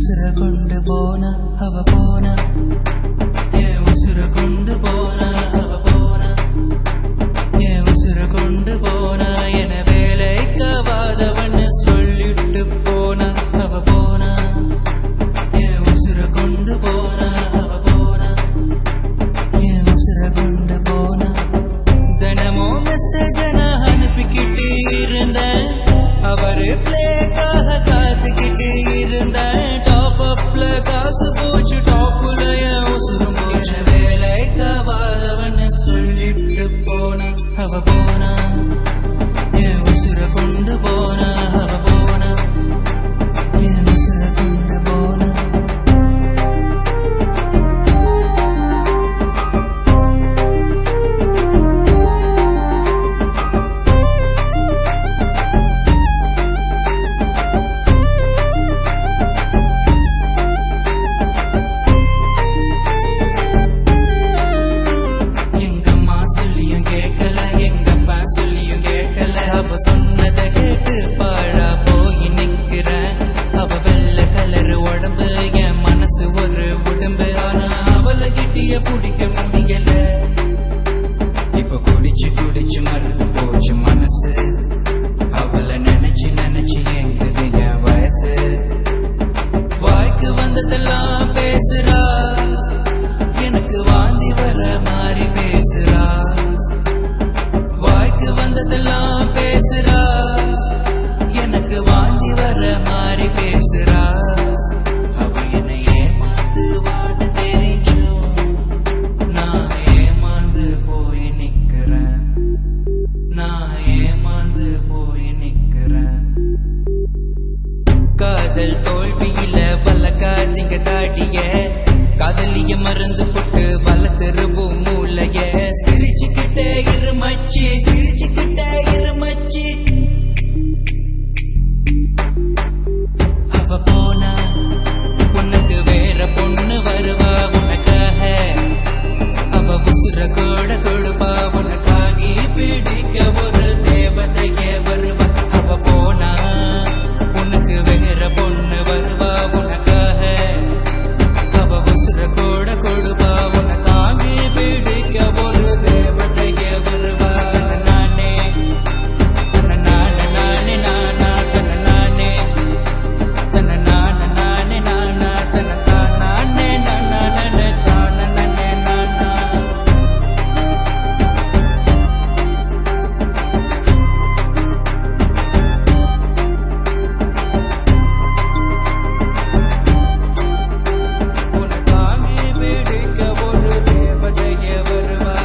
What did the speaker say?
உசுர கொண்டு போனா அவ போனா என் உசுர கொண்டு போனா அவ போனா என் உசுர கொண்டு போனா என வேலைக்காவாதவன்னு சொல்லிட்டு போனா அவ போனா என் உசுர கொண்டு போனா அவ போனா என் உசுர கொண்டு போனா தினமும் மெசேஜ் நான் அனுப்பிக்கிட்டே இருந்தேன் அவரு பிளேக்காக காத்துக்கிட்டே இருந்தேன் டாப் அப்ல காசு போச்சு டாப்புல என் உசுரும் போச்சு வேலைக்காவாதவன்னு சொல்லிட்டு போனா அவ போனா என் உசுர கொண்டு போனா அவ போனா என் உசுர கொண்டு போனா அவ சொன்னதை கேட்டு பாழா போய் நிக்கிறேன் அவ வெள்ளை கலர் உடம்பு என் மனசு ஒரு உடம்பு ஆனா அவளை கிட்டிய பிடிக்க முடியல இப்ப குடிச்சு குடிச்சு மறந்து போச்சு மனசு அவளை நினைச்சு நினைச்சு எங்குது என் வயசு வாய்க்கு வந்ததெல்லாம் பேசுறா எனக்கு வாந்தி வர மாதிரி பேசுறா வாய்க்கு வந்ததெல்லாம் பேசுறா எனக்கு வாந்தி வர மாதிரி பேசுறா அவ என்னை ஏமாந்து வாட தெரிஞ்சும் நான் ஏமாந்து போய் நிக்கிறேன் நான் ஏமாந்து போய் நிக்கிறேன் காதல் தோல்வியில வளர்க்காதீங்க தாடிய காதலிய மறந்து போட்டு வளர்த்துருவோம் மூளைய சிரிச்சுக்கிட்டே இருமச்சி சிரிச்சுக்கிட்டே இருமச்சி அவ போனா உனக்கு வேற பொண்ணு வருவா உனக்காக அவ உசுர கூட கொடுப்பா உனக்காகி பிடிக்க ஒரு தேவதையே வருவா அவ போனா உனக்கு வேற பொண்ணு வருவா உனக்காக அவ உசுர கூட கொடுப்பா உனக்காகி பிடிக்க ஒரு தேவதையே வருவா நானே நானே நானே நானா தன நானே தன நானே நானே நானா தன தானே நானா நானே தானே நானே நானா உனக்காகி பிடிக்க ஒரு தேவதையே வருவா